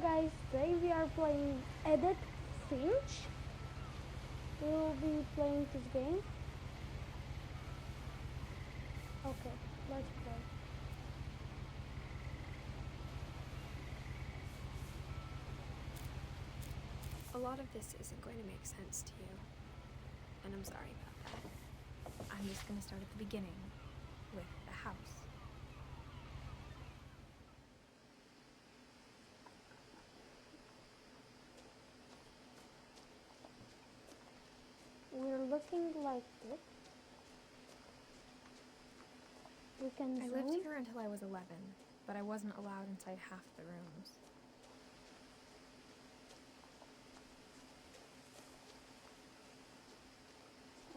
guys, today we are playing Edith Finch. We will be playing this game. Okay, let's play. A lot of this isn't going to make sense to you, and I'm sorry about that. I'm just going to start at the beginning, with the house. We're looking like this. We can I zoom. lived here until I was 11, but I wasn't allowed inside half the rooms.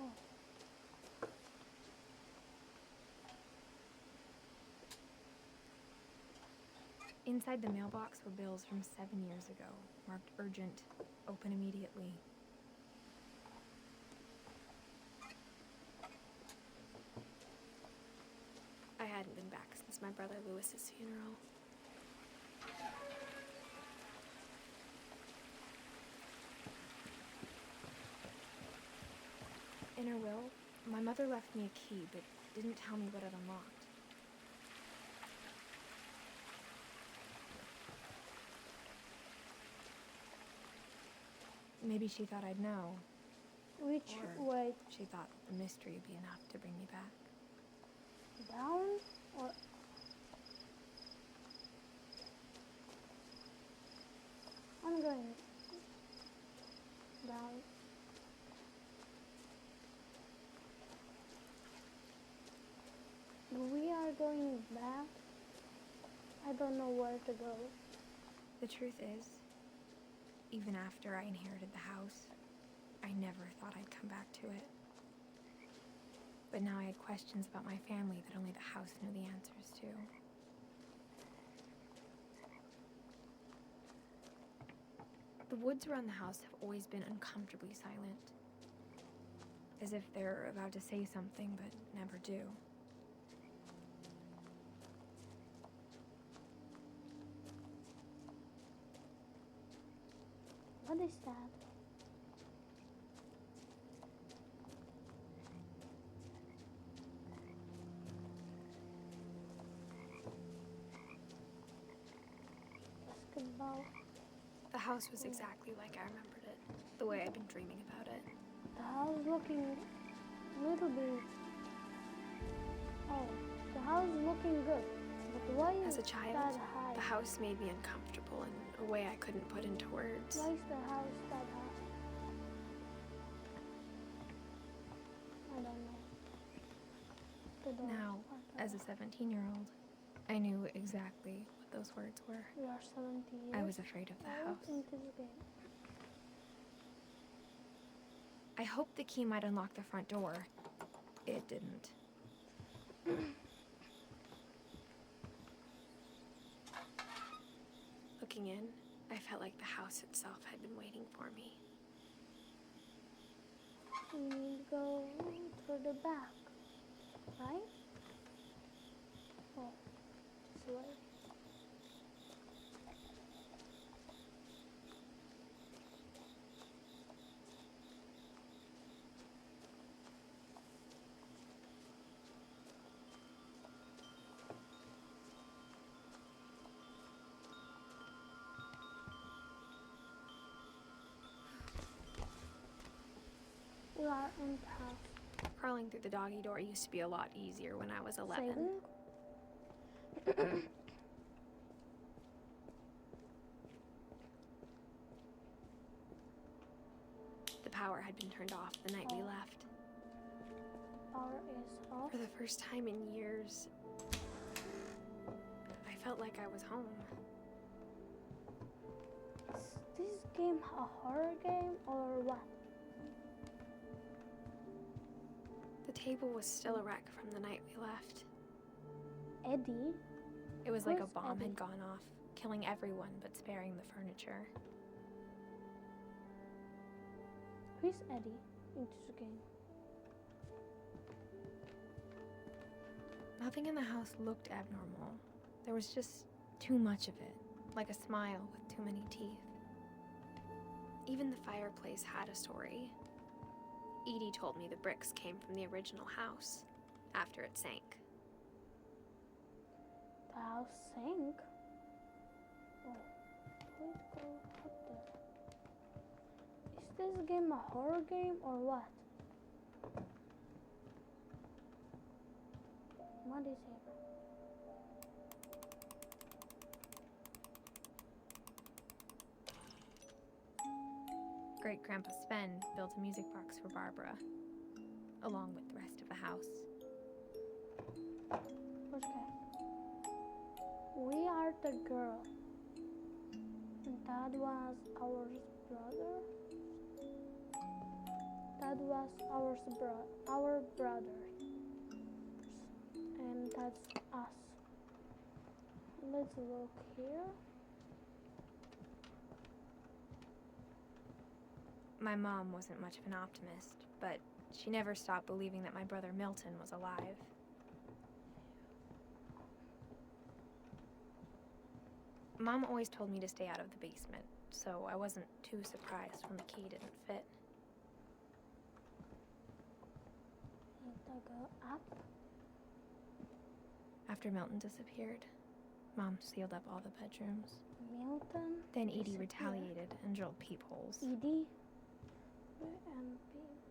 Oh. Inside the mailbox were bills from 7 years ago, marked urgent, open immediately. I hadn't been back since my brother Lewis's funeral. In her will, my mother left me a key, but didn't tell me what it unlocked. Maybe she thought I'd know. Which Or way? she thought the mystery would be enough to bring me back. Down or I'm going down. We are going back. I don't know where to go. The truth is, even after I inherited the house, I never thought I'd come back to it. But now I had questions about my family that only the house knew the answers to. The woods around the house have always been uncomfortably silent, as if they're about to say something but never do. What is that? Basketball. The house was exactly like I remembered it, the way I'd been dreaming about it. The house looking a little bit. Oh, the house looking good. But why is As a child, that high? the house made me uncomfortable in a way I couldn't put into words. Why is the house that high? I don't know. The doors Now, are that as a 17-year-old, I knew exactly what those words were. We are 70 years. I was afraid of the house. Into the game. I hoped the key might unlock the front door. It didn't. Looking in, I felt like the house itself had been waiting for me. We need to go through the back, right? Oh, this way. We are in the house. Crawling through the doggy door used to be a lot easier when I was 11. Saving. The power had been turned off the night we left. Power is off. For the first time in years, I felt like I was home. Is this game a horror game or what? The table was still a wreck from the night we left. Eddie? It was like a Where's bomb Eddie? had gone off, killing everyone but sparing the furniture. Who's Eddie into the game? Nothing in the house looked abnormal. There was just too much of it. like a smile with too many teeth. Even the fireplace had a story. Edie told me the bricks came from the original house after it sank. The house sank? Oh, please go up there. Is this game a horror game or what? What is here? Great-Grandpa Sven built a music box for Barbara, along with the rest of the house. Okay. We are the girl. And that was our brother. That was our brother. And that's us. Let's look here. My mom wasn't much of an optimist, but she never stopped believing that my brother Milton was alive. Mom always told me to stay out of the basement, so I wasn't too surprised when the key didn't fit. Need to go up. After Milton disappeared, Mom sealed up all the bedrooms. Milton. Then Edie retaliated and drilled peepholes. Edie and peepholes.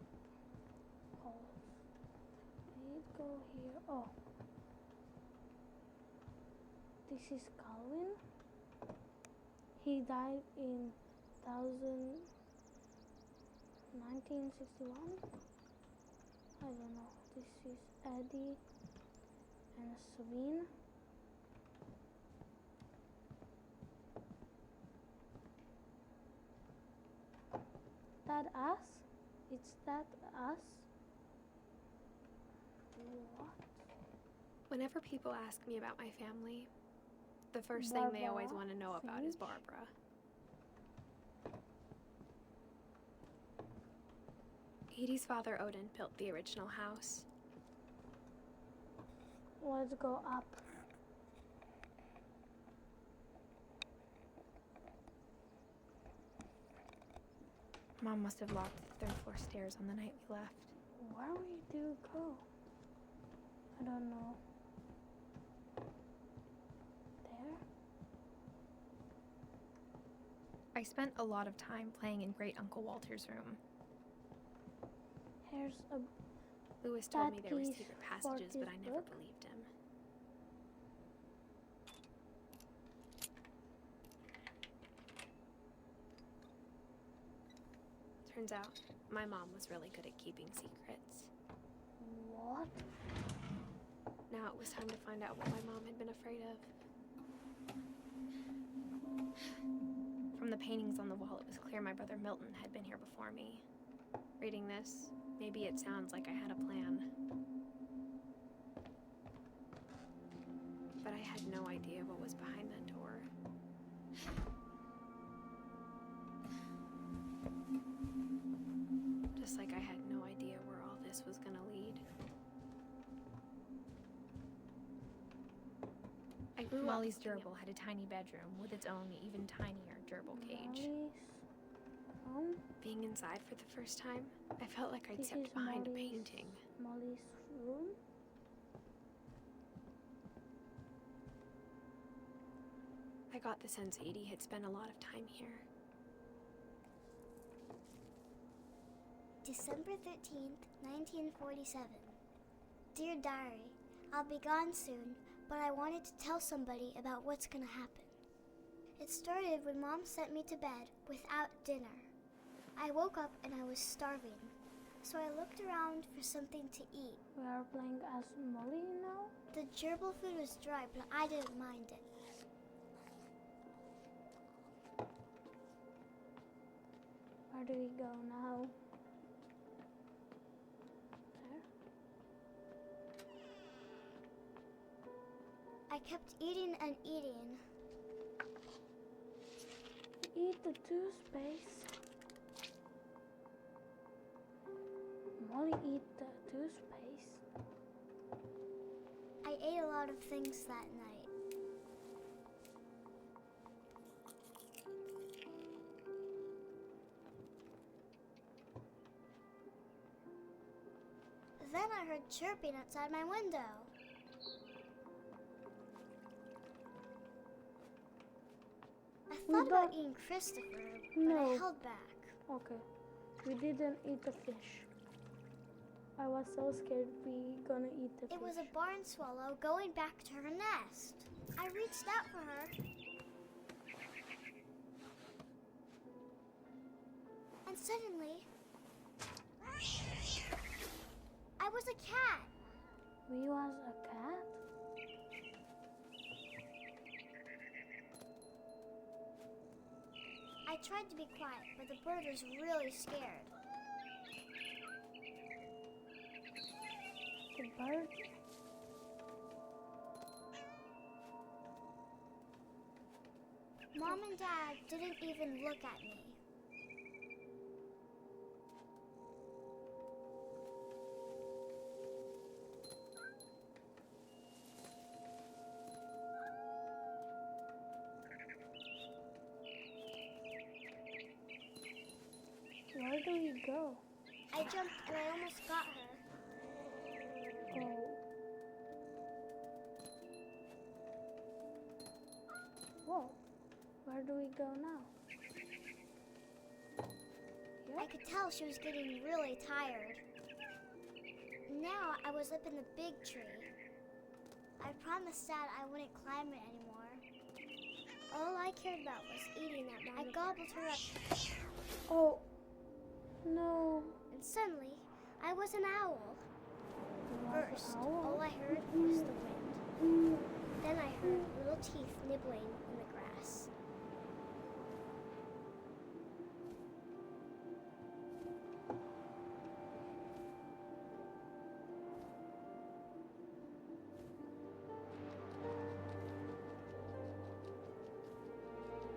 Let's go here. Oh. This is Calvin. He died in 1961. I don't know. This is Eddie and Sven. That us? It's that us? What? Whenever people ask me about my family, the first thing they always want to know about is Barbara. Edie's father, Odin, built the original house. Let's go up. Mom must have locked the third floor stairs on the night we left. Where we do go? I don't know. There? I spent a lot of time playing in Great Uncle Walter's room. Here's a Lewis told me there were piece secret for passages, but this I never book. believed him. Turns out, my mom was really good at keeping secrets. What? Now it was time to find out what my mom had been afraid of. From the paintings on the wall, it was clear my brother Milton had been here before me. Reading this, maybe it sounds like I had a plan. But I had no idea what was behind that door. Just like I had no idea where all this was gonna lead. I grew Molly's gerbil had a tiny bedroom with its own even tinier gerbil cage. Being inside for the first time, I felt like I'd stepped behind a painting. Molly's room. I got the sense Edie had spent a lot of time here. December 13th, 1947. Dear Diary, I'll be gone soon, but I wanted to tell somebody about what's gonna happen. It started when Mom sent me to bed without dinner. I woke up and I was starving, so I looked around for something to eat. We are playing as Molly now. The gerbil food was dry, but I didn't mind it. Where do we go now? There. I kept eating and eating. Eat the toothpaste. Molly eat the toothpaste. I ate a lot of things that night. Then I heard chirping outside my window. I thought about eating Christopher, but I held back. Okay. We didn't eat the fish. I was so scared we gonna eat the fish. It was a barn swallow going back to her nest. I reached out for her. And suddenly, I was a cat. We was a cat? I tried to be quiet, but the bird was really scared. The bird? Mom and Dad didn't even look at me. Where do we go? I jumped and I almost got her. Oh. Whoa. Where do we go now? I could tell she was getting really tired. Now I was up in the big tree. I promised Dad I wouldn't climb it anymore. All I cared about was eating that mama. I gobbled her up. Oh. No. And suddenly, I was an owl. First, all I heard Mm. was the wind. Then I heard little teeth nibbling in the grass.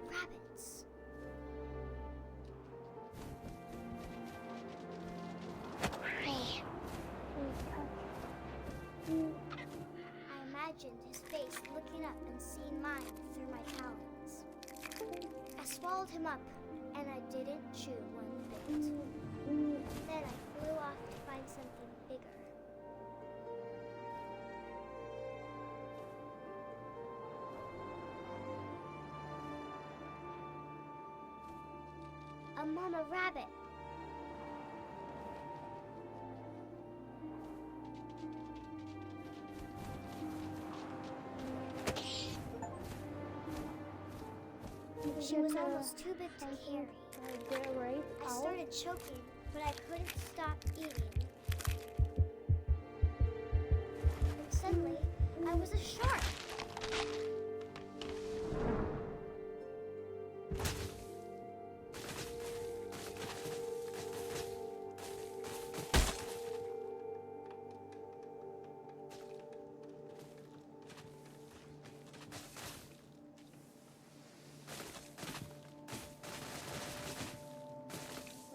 Rabbits. I imagined his face looking up and seeing mine through my talons. I swallowed him up, and I didn't chew one bit. Then I flew off to find something bigger. A mama rabbit. She was almost too big to carry. I started choking, but I couldn't stop eating. And suddenly, I was a shark.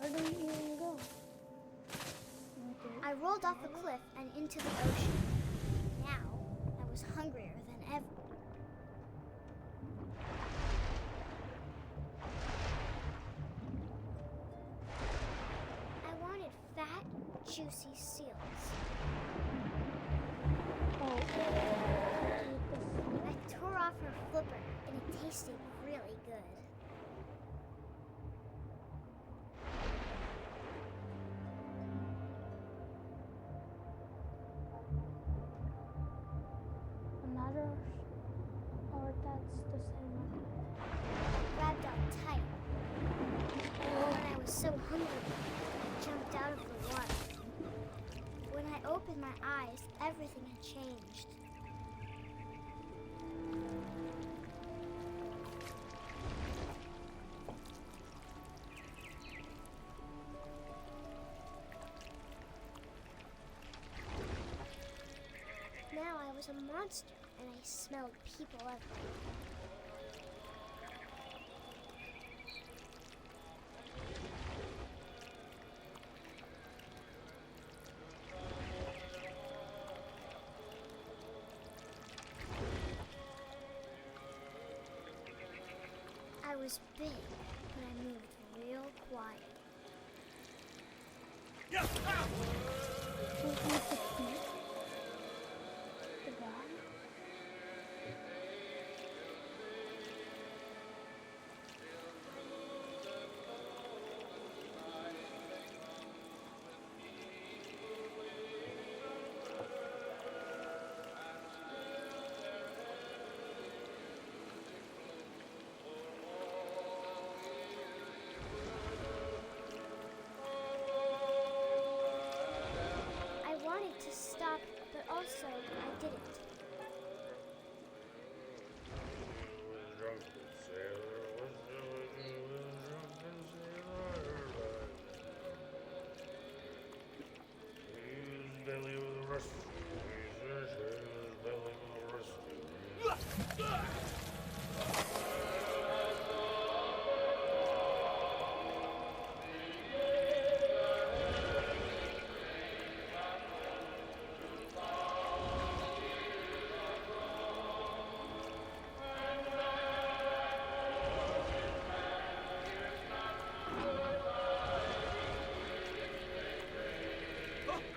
Where do we even go? I rolled off the cliff and into the ocean. Now, I was hungrier than ever. I wanted fat, juicy seals. Oh. I tore off her flipper, and it tasted really good. Another, or that's the same one. I grabbed on tight. When I was so hungry, I jumped out of the water. When I opened my eyes, everything had changed. Now I was a monster, and I smelled people everywhere. I was big, but I moved real quiet. to eat the feet. The dog. I wanted to stop, but also I didn't.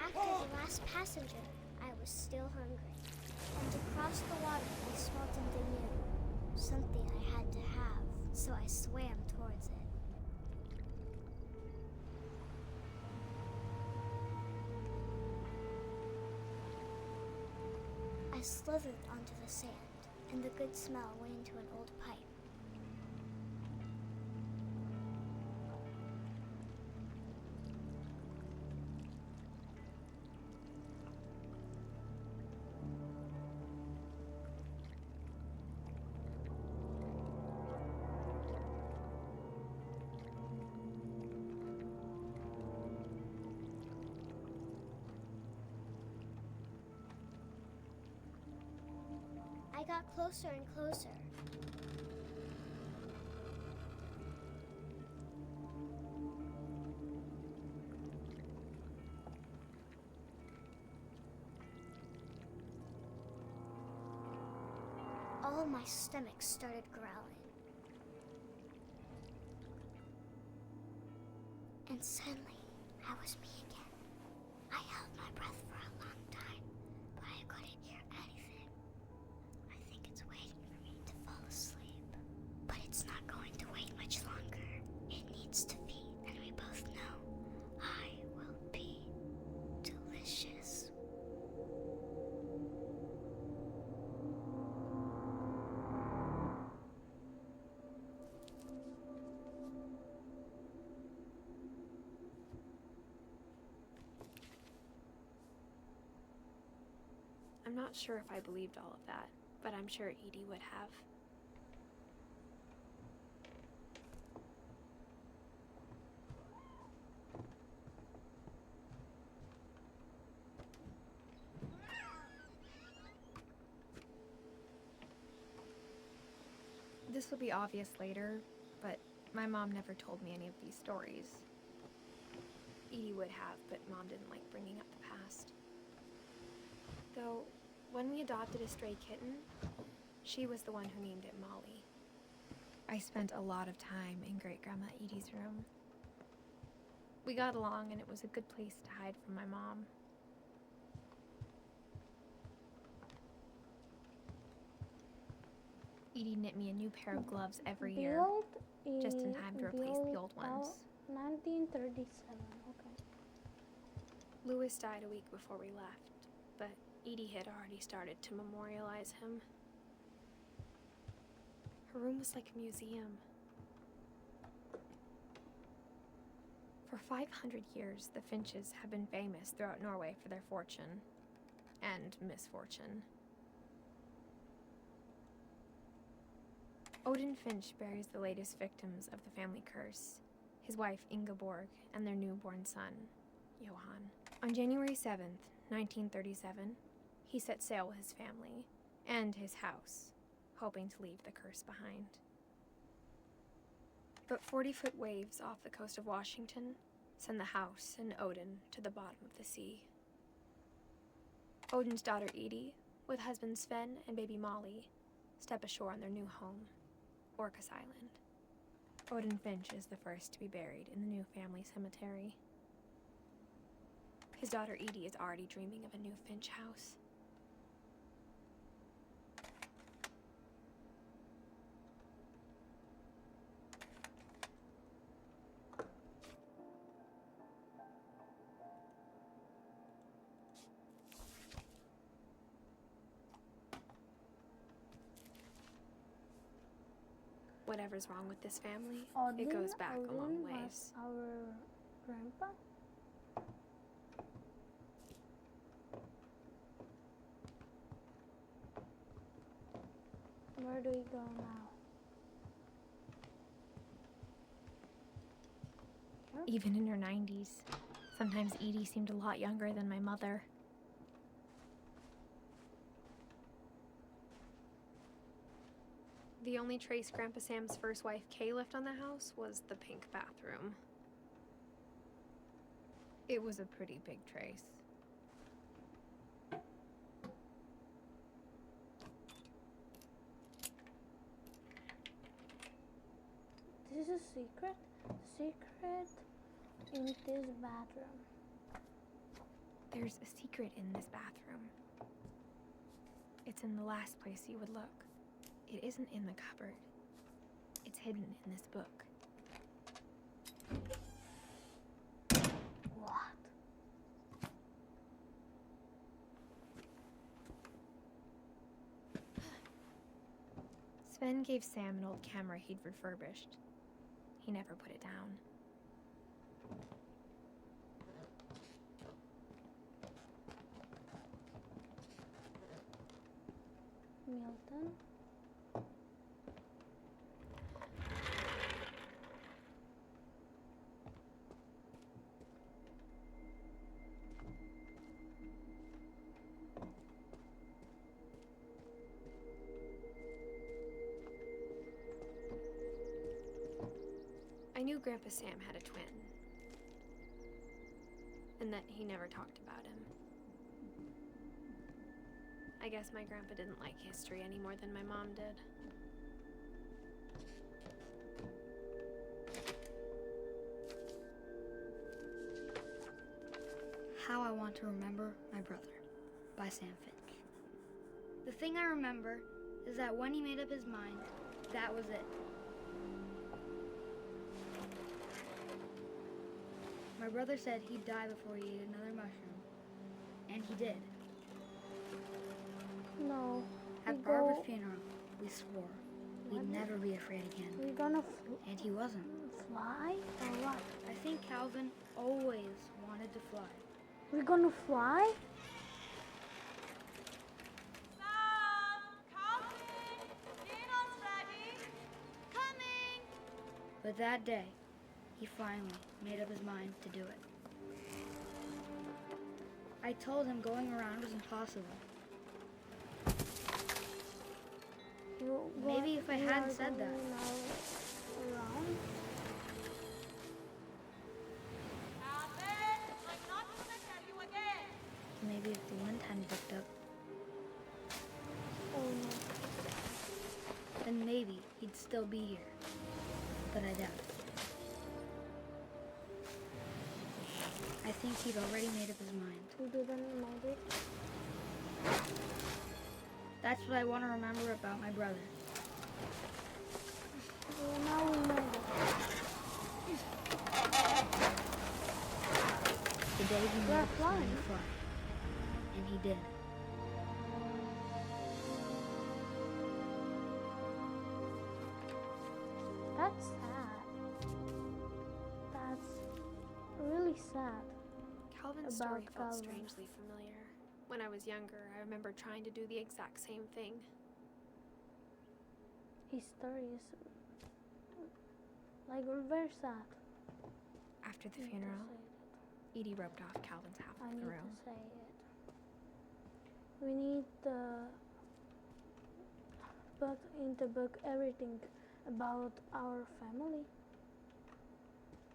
After the last passenger, I was still hungry. And across the water, I smelled something new. Something I had to have, so I swam towards it. I slithered onto the sand, and the good smell went into an old pipe. I got closer and closer. All my stomach started growling. And suddenly, I was me again. I held my breath for a long time, but I couldn't hear anything. I think it's waiting for me to fall asleep. But it's not going to wait much longer. It needs to feed, and we both know I will be delicious. I'm not sure if I believed all of that, but I'm sure Edie would have. This will be obvious later, but my mom never told me any of these stories. Edie would have, but Mom didn't like bringing up the past. Though, when we adopted a stray kitten, she was the one who named it Molly. I spent a lot of time in Great-Grandma Edie's room. We got along, and it was a good place to hide from my mom. Edie knit me a new pair of gloves every year, just in time to replace the old ones. 1937, okay. Louis died a week before we left, but Edie had already started to memorialize him. Her room was like a museum. For 500 years, the Finches have been famous throughout Norway for their fortune and misfortune. Odin Finch buries the latest victims of the family curse, his wife Ingeborg and their newborn son, Johan. On January 7th, 1937, he set sail with his family and his house, hoping to leave the curse behind. But 40-foot waves off the coast of Washington send the house and Odin to the bottom of the sea. Odin's daughter Edie, with husband Sven and baby Molly, step ashore on their new home, Orcas Island. Odin Finch is the first to be buried in the new family cemetery. His daughter Edie is already dreaming of a new Finch house. Whatever's wrong with this family, it goes back a long ways. Our grandpa? Where do we go now? Here? Even in her 90s, sometimes Edie seemed a lot younger than my mother. The only trace Grandpa Sam's first wife, Kay, left on the house was the pink bathroom. It was a pretty big trace. This is a secret. Secret in this bathroom. There's a secret in this bathroom. It's in the last place you would look. It isn't in the cupboard. It's hidden in this book. What? Sven gave Sam an old camera he'd refurbished. He never put it down. Milton? I knew Grandpa Sam had a twin, and that he never talked about him. I guess my grandpa didn't like history any more than my mom did. How I Want to Remember My Brother by Sam Finch. The thing I remember is that when he made up his mind, that was it. My brother said he'd die before he ate another mushroom, and he did. No. At Barbara's funeral, we swore we'd never be afraid again, We're gonna and he wasn't. fly or what? I think Calvin always wanted to fly. We're gonna fly? But that day, he finally made up his mind to do it. I told him going around was impossible. Maybe if I hadn't said that. Around? Maybe if the wind hadn't picked up, Oh no. then maybe he'd still be here. But I doubt it. I think he'd already made up his mind. You didn't know it? That's what I want to remember about my brother. Well, now we know it. The day he made We're up his mind flying. to fly. And he did. That's sad. That's really sad. Calvin's About story felt Calvin. strangely familiar. When I was younger, I remember trying to do the exact same thing. His story is like very sad. After the I need to funeral, say it. Edie roped off Calvin's half I of the need room. to say it. We need to put in the book everything about our family.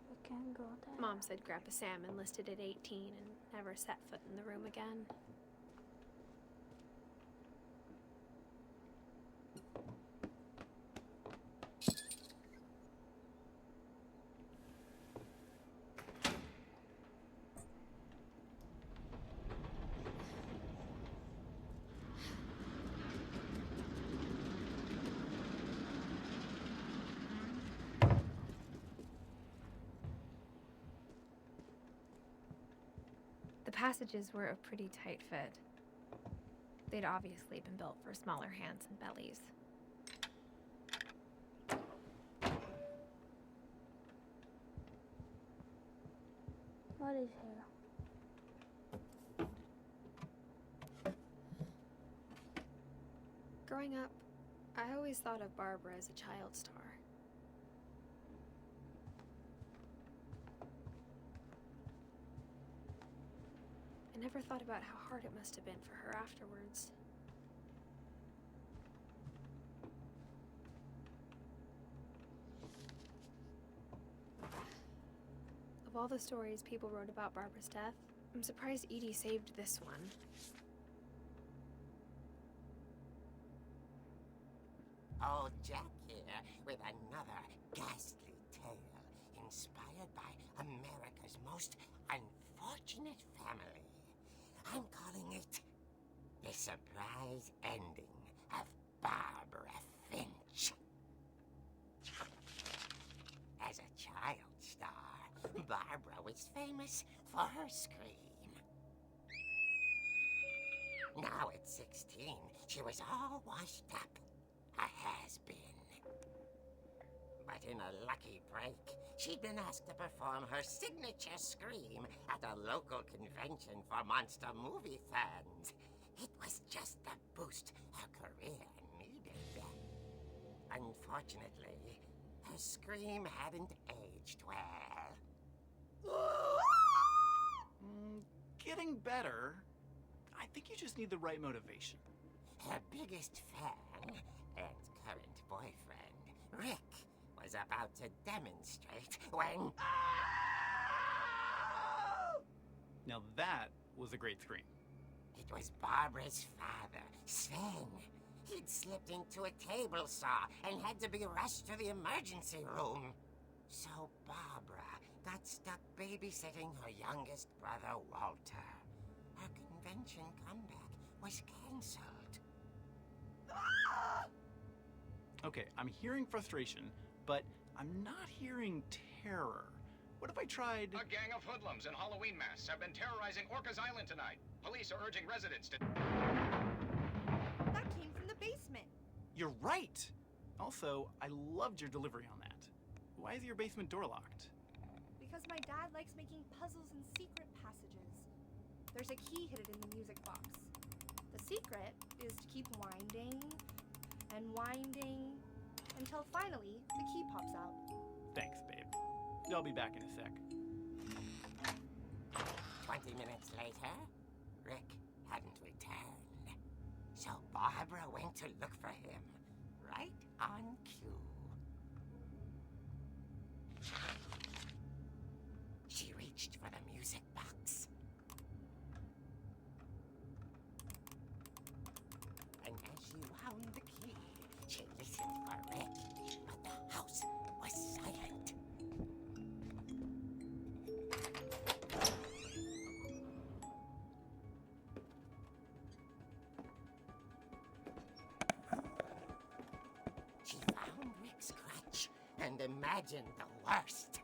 We can't go there. Mom said Grandpa Sam enlisted at 18 and never set foot in the room again. passages were a pretty tight fit. They'd obviously been built for smaller hands and bellies. What is here? Growing up, I always thought of Barbara as a child star. I never thought about how hard it must have been for her afterwards. Of all the stories people wrote about Barbara's death, I'm surprised Edie saved this one. Old Jack here with another ghastly tale inspired by America's most unfortunate family. I'm calling it The Surprise Ending of Barbara Finch. As a child star, Barbara was famous for her scream. Now at 16, she was all washed up. A has-been. But in a lucky break, she'd been asked to perform her signature scream at a local convention for monster movie fans. It was just the boost her career needed. Unfortunately, her scream hadn't aged well. Getting better. I think you just need the right motivation. Her biggest fan and current boyfriend, Rick, was about to demonstrate when... Now that was a great scream. It was Barbara's father, Sven. He'd slipped into a table saw and had to be rushed to the emergency room. So Barbara got stuck babysitting her youngest brother, Walter. Her convention comeback was cancelled. Okay, I'm hearing frustration, but I'm not hearing terror. What if I tried... A gang of hoodlums in Halloween masks have been terrorizing Orcas Island tonight. Police are urging residents to... That came from the basement. You're right! Also, I loved your delivery on that. Why is your basement door locked? Because my dad likes making puzzles and secret passages. There's a key hidden in the music box. The secret is to keep winding and winding until finally the key pops out. Thanks, babe. I'll be back in a sec. 20 minutes later, Rick hadn't returned. So Barbara went to look for him, right on cue. She reached for the music box. And as she wound the key, she listened for Rick, but the house was silent. She found Rick's crutch and imagined the worst.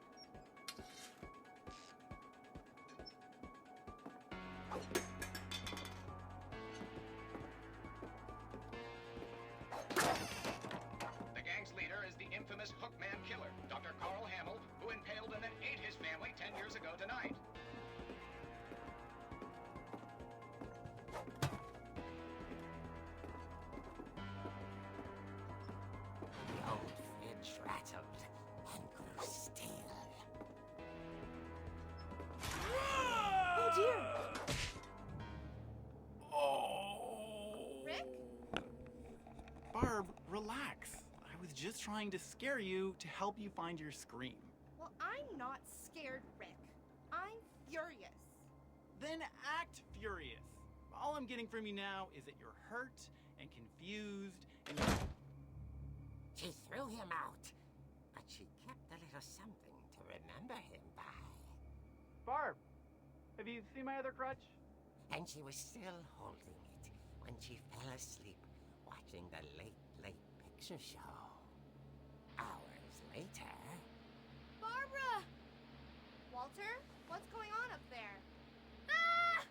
The gang's leader is the infamous Hookman killer, Dr. Carl Hamill, who impaled and then ate his family 10 years ago tonight. The old fridge rattled and grew still. Oh dear! Oh! Rick? Barb, relax. I was just trying to scare you to help you find your scream. Well, I'm not scared, Rick. I'm furious. Then act furious. All I'm getting from you now is that you're hurt and confused and She threw him out, but she kept a little something to remember him by. Barb, have you seen my other crutch? And she was still holding it when she fell asleep watching the Late Late Picture Show. Hours later... Barbara! Walter, what's going on up there? Ah!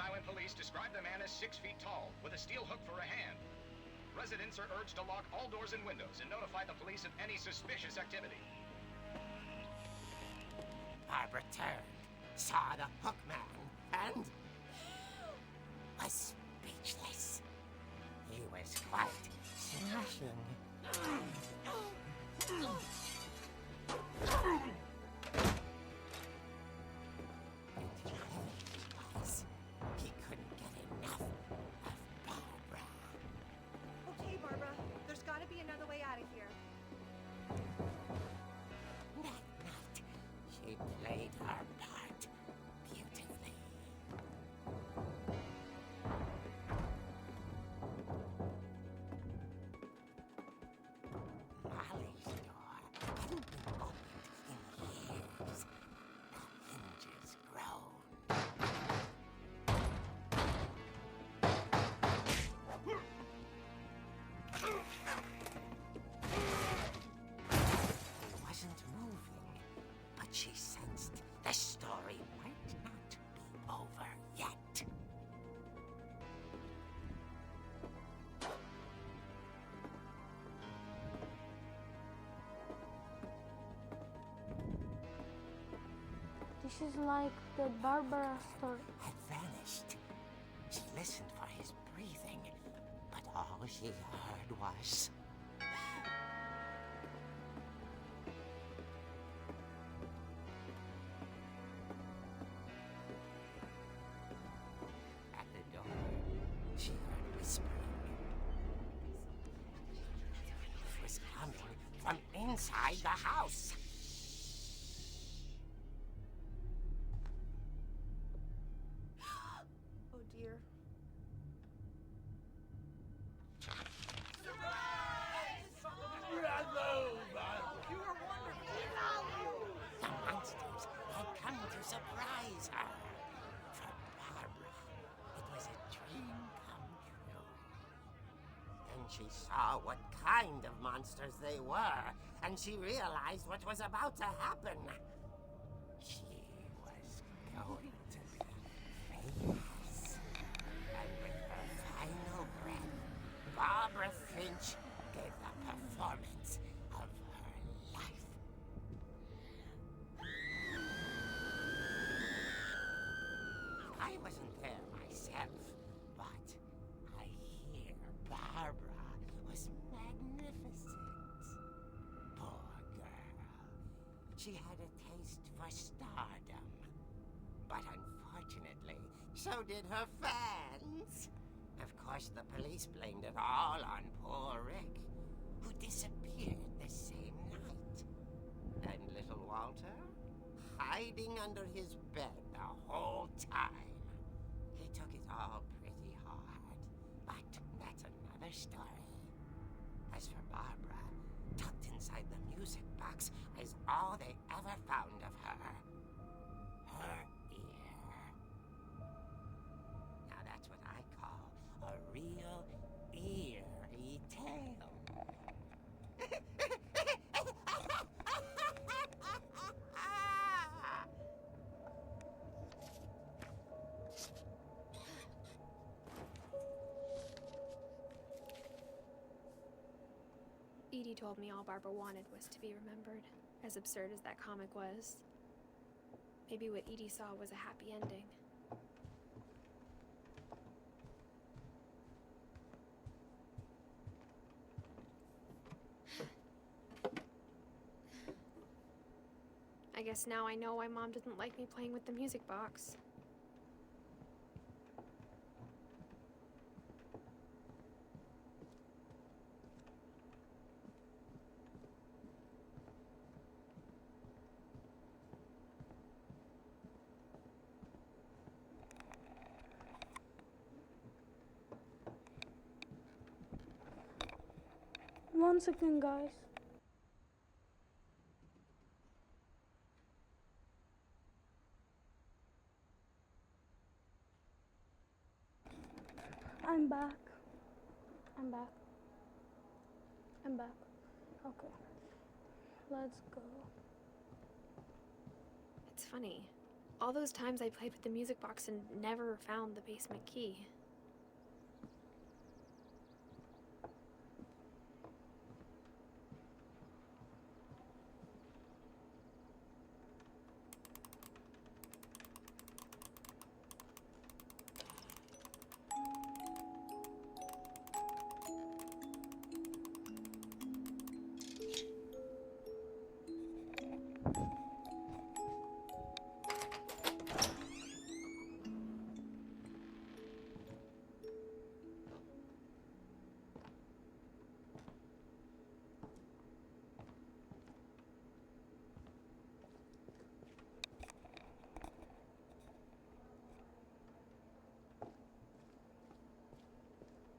silent police describe the man as 6 feet tall, with a steel hook for a hand. Residents are urged to lock all doors and windows and notify the police of any suspicious activity. Barbara turned, saw the hook man, and was speechless. He was quite smashing. He couldn't get enough of Barbara. Okay, Barbara, there's gotta be another way out of here. That night, she played her part beautifully. Molly's door hadn't been opened in years. The hinges groaned. He wasn't moving, but she sensed the story might not be over yet. This is like the Barbara story. Had vanished. She listened for his breathing, but all she heard was... At the door, she heard whispering. It was coming from inside the house. Oh dear. The monsters had come to surprise her. For Barbara, it was a dream come true. Then she saw what kind of monsters they were, and she realized what was about to happen. She was going to be famous. And with her final breath, Barbara Finch gave the performance of her life. I wasn't there myself, but I hear Barbara was magnificent. Poor girl. She had a taste for stardom. But unfortunately, so did her fans. Of course, the police blamed it all on poor Rick, who disappeared the same night. And little Walter, hiding under his bed the whole time. He took it all pretty hard, but that's another story. As for Barbara, tucked inside the music box is all they ever found of her. Her ear. Now that's what I call a real eerie tale. Edie told me all Barbara wanted was to be remembered, as absurd as that comic was. Maybe what Edie saw was a happy ending. I guess now I know why Mom didn't like me playing with the music box. One second, guys. I'm back. I'm back. Okay. Let's go. It's funny. All those times I played with the music box and never found the basement key.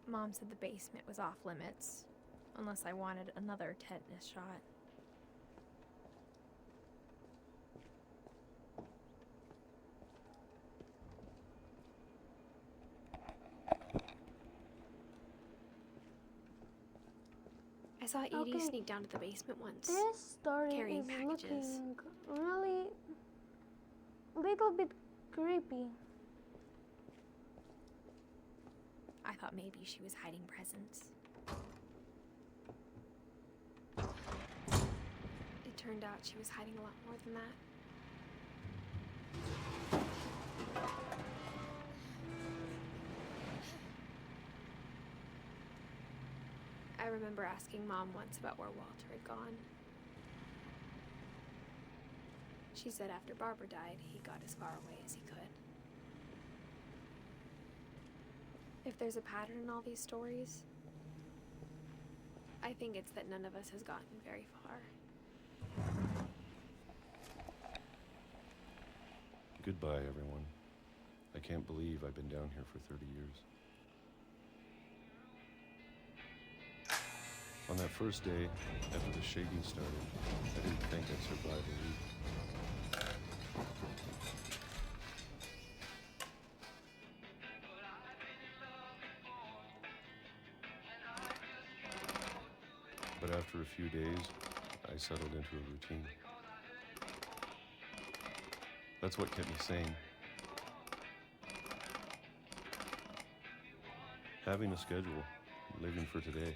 Mom said the basement was off limits, unless I wanted another tetanus shot. I saw Edie sneak down to the basement once. This story carrying is packages. looking really little bit creepy. I thought maybe she was hiding presents. It turned out she was hiding a lot more than that. I remember asking Mom once about where Walter had gone. She said after Barbara died, he got as far away as he could. If there's a pattern in all these stories, I think it's that none of us has gotten very far. Goodbye, everyone. I can't believe I've been down here for 30 years. On that first day, after the shaking started, I didn't think I'd survive a week. But after a few days, I settled into a routine. That's what kept me sane. Having a schedule, living for today.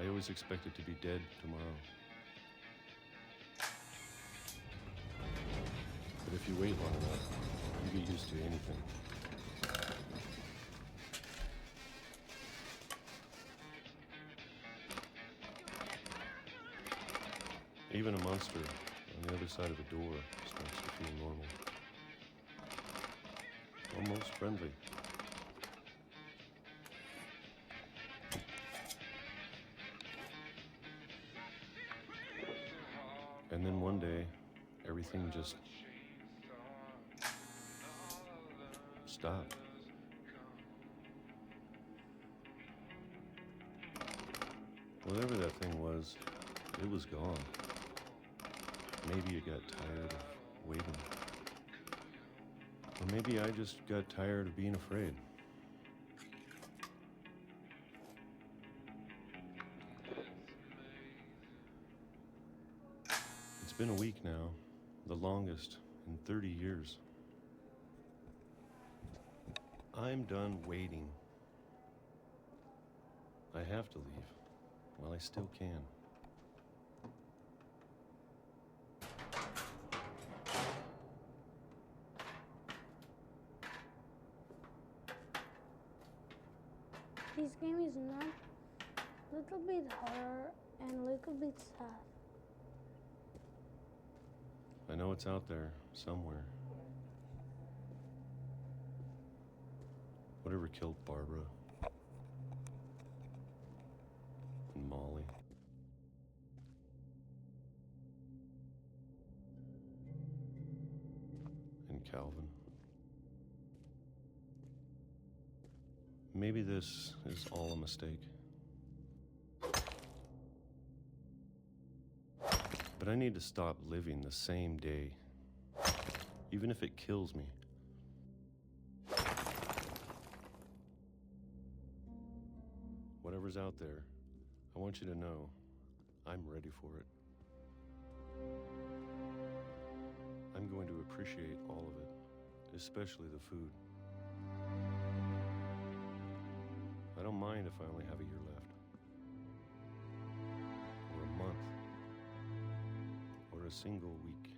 I always expected to be dead tomorrow. But if you wait long enough, you get used to anything. Even a monster on the other side of a door starts to feel normal. Almost friendly. And then one day, everything just stopped. Whatever that thing was, it was gone. Maybe it got tired of waiting. Or maybe I just got tired of being afraid. It's been a week now, the longest in 30 years. I'm done waiting. I have to leave while I still can. This game is not little bit horror and little bit sad. I know it's out there somewhere. Whatever killed Barbara and Molly. And Calvin. Maybe this is all a mistake. But I need to stop living the same day, even if it kills me. Whatever's out there, I want you to know I'm ready for it. going to appreciate all of it, especially the food. I don't mind if I only have a year left. Or a month. Or a single week.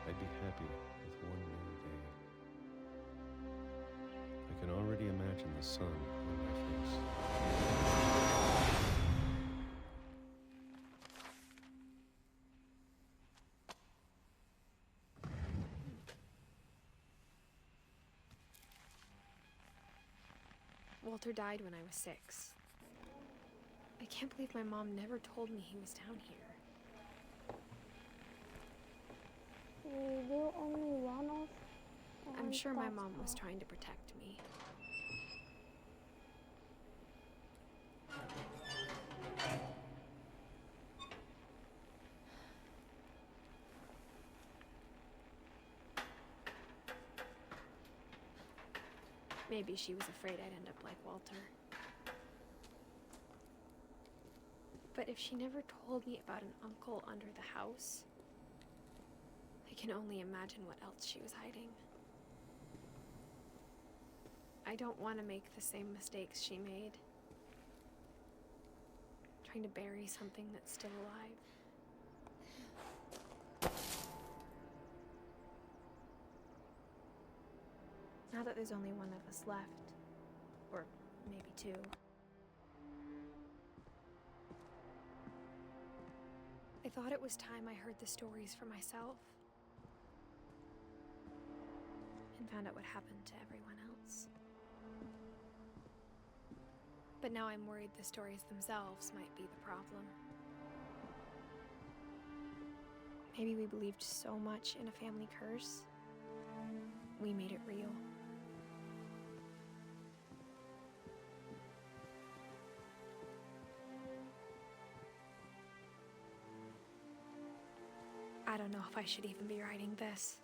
I'd be happy with one new day. I can already imagine the sun on my face. Walter died when I was 6. I can't believe my mom never told me he was down here. We do only one of. I'm sure my mom was trying to protect me. Maybe she was afraid I'd end up like Walter. But if she never told me about an uncle under the house, I can only imagine what else she was hiding. I don't want to make the same mistakes she made. Trying to bury something that's still alive. Now that there's only one of us left, or maybe 2, I thought it was time I heard the stories for myself and found out what happened to everyone else. But now I'm worried the stories themselves might be the problem. Maybe we believed so much in a family curse, we made it real. I don't know if I should even be writing this.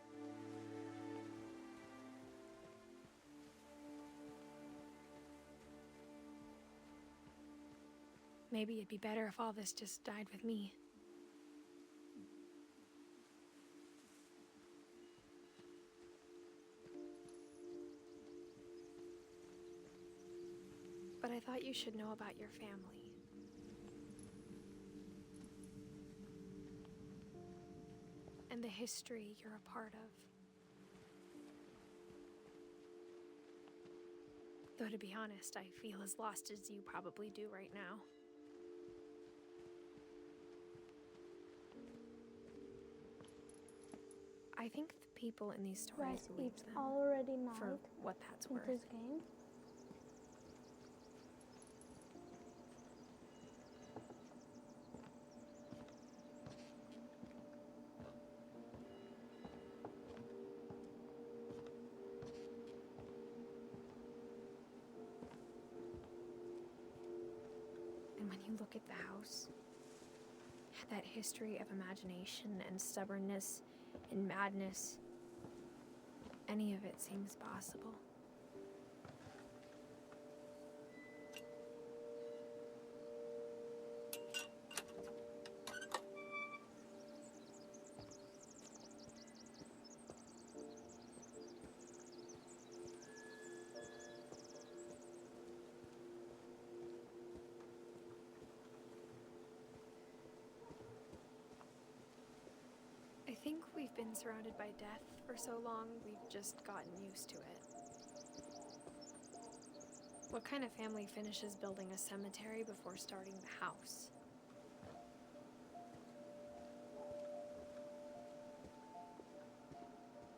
Maybe it'd be better if all this just died with me. But I thought you should know about your family. And the history you're a part of. Though to be honest, I feel as lost as you probably do right now. I think the people in these stories Yes, believed it's them already night for what that's in worth. this game. And when you look at the house, that history of imagination and stubbornness and madness, any of it seems possible. I think we've been surrounded by death for so long, we've just gotten used to it. What kind of family finishes building a cemetery before starting the house?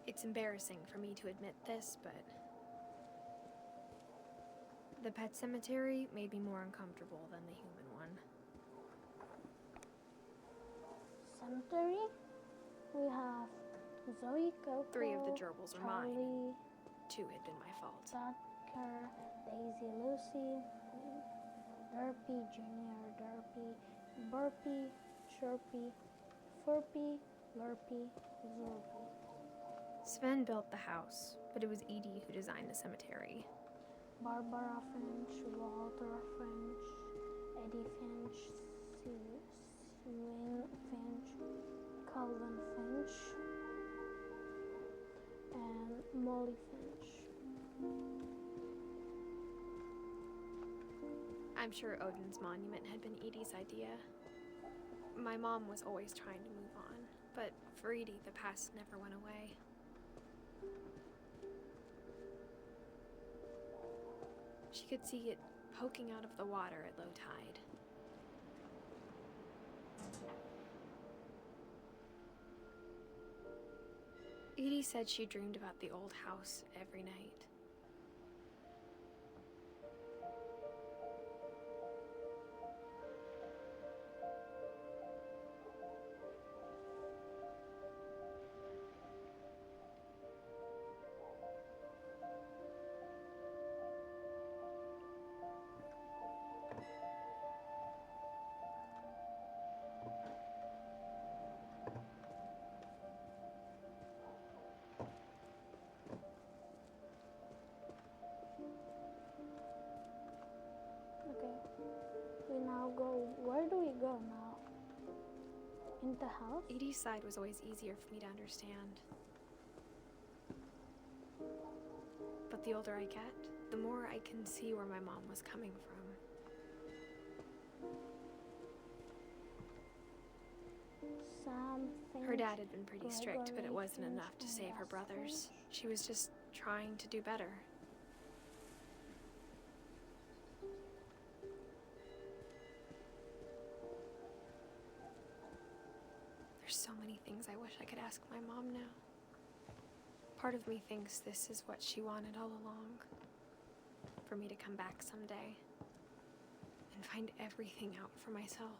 It's embarrassing for me to admit this, but the pet cemetery made me more uncomfortable than the human one. Cemetery? We have Zoe, Coco, 3 of the gerbils are mine. Charlie, 2 had been my fault. Tucker, Daisy, Lucy, Derpy, Junior, Derpy, Burpy, Chirpy, Furpy, Lurpy, Zurpy. Sven built the house, but it was Edie who designed the cemetery. Barbara Finch, Walter Finch, Edith Finch, Swin Finch, Calvin Finch and Molly Finch. I'm sure Odin's monument had been Edie's idea. My mom was always trying to move on, but for Edie, the past never went away. She could see it poking out of the water at low tide. Edie said she dreamed about the old house every night. Okay, we now go. Where do we go now? In the house? Edie's side was always easier for me to understand. But the older I get, the more I can see where my mom was coming from. Sam Finch. Her dad had been pretty strict, but it Gregory wasn't Finch, enough to and save her Russ brothers. Finch. She was just trying to do better. There's so many things I wish I could ask my mom now. Part of me thinks this is what she wanted all along. For me to come back someday and find everything out for myself.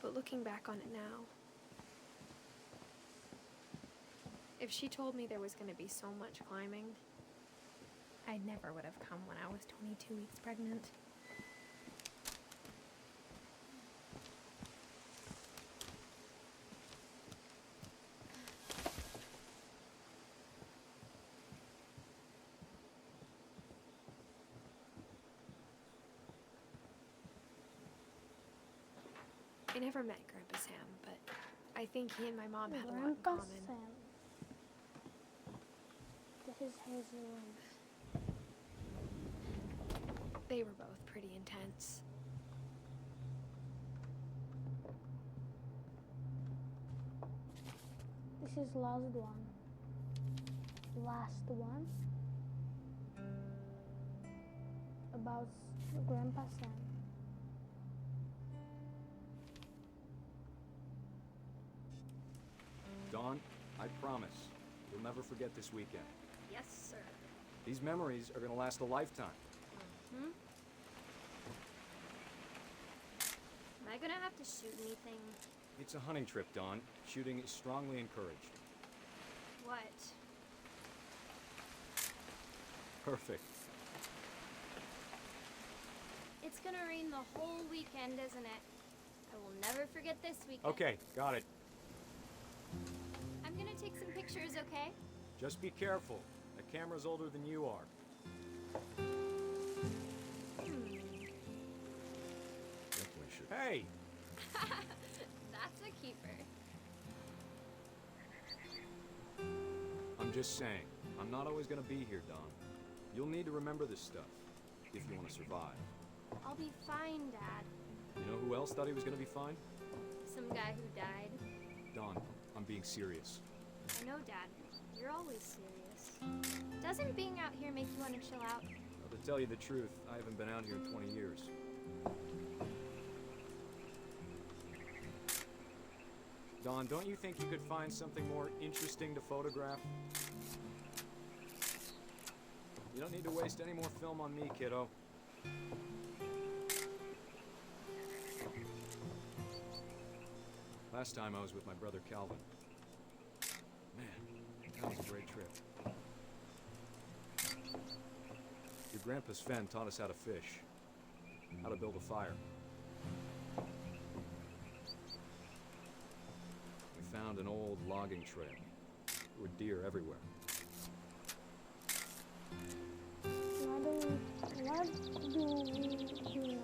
But looking back on it now, if she told me there was going to be so much climbing, I never would have come when I was 22 weeks pregnant. I never met Grandpa Sam, but I think he and my mom had a lot in Grandpa common. Sam. This is his room. They were both pretty intense. This is last one. Last one. About Grandpa Sam. Dawn, I promise, you'll never forget this weekend. Yes, sir. These memories are gonna last a lifetime. Hmm? Am I gonna have to shoot anything? It's a hunting trip, Dawn. Shooting is strongly encouraged. What? Perfect. It's gonna rain the whole weekend, isn't it? I will never forget this weekend. Okay, got it. I'm gonna take some pictures, okay? Just be careful. That camera's older than you are. Definitely should. Hey! That's a keeper. I'm just saying, I'm not always gonna be here, Dawn. You'll need to remember this stuff, if you want to survive. I'll be fine, Dad. You know who else thought he was gonna be fine? Some guy who died. Dawn, I'm being serious. I know, Dad. You're always serious. Doesn't being out here make you want to chill out? Well, to tell you the truth, I haven't been out here in 20 years. Dawn, don't you think you could find something more interesting to photograph? You don't need to waste any more film on me, kiddo. Last time I was with my brother Calvin. Man, that was a great trip. Your grandpa Sven taught us how to fish, how to build a fire. We found an old logging trail. There were deer everywhere. What do we do now?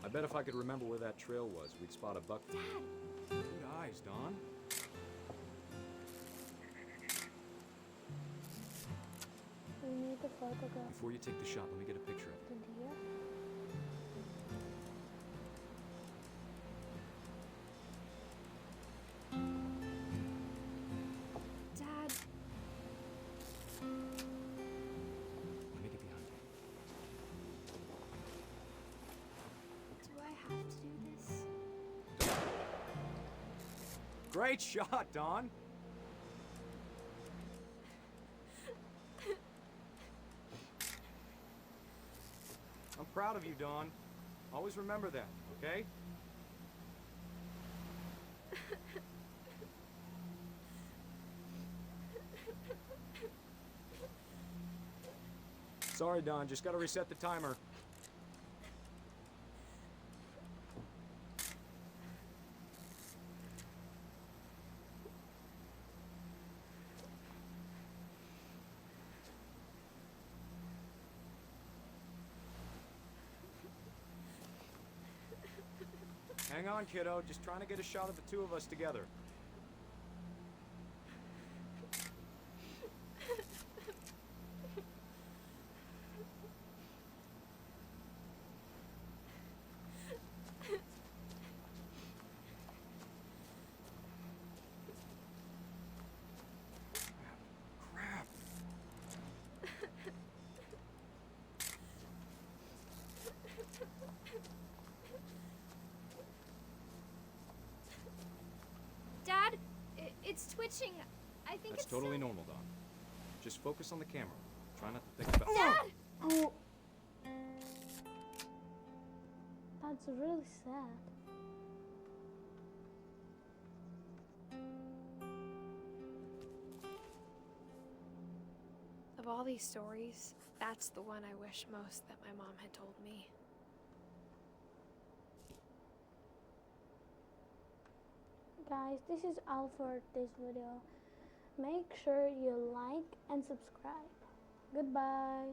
I bet if I could remember where that trail was, we'd spot a buck. Dad! Good eyes, Don. We need to photograph Before you take the shot, let me get a picture of it. the deer. Dad, Let me get behind you. do I have to do this? Great shot, Don. I'm proud of you, Dawn. Always remember that, okay? Sorry, Dawn. Just gotta reset the timer. Hang on, kiddo. Just trying to get a shot of the two of us together. Crap. Dad, it's twitching. I think That's it's totally so- normal, Don. Just focus on the camera. Try not to think about. Dad! Oh, that's really sad. Of all these stories, that's the one I wish most that my mom had told me. Guys, this is all for this video. Make sure you like and subscribe. Goodbye.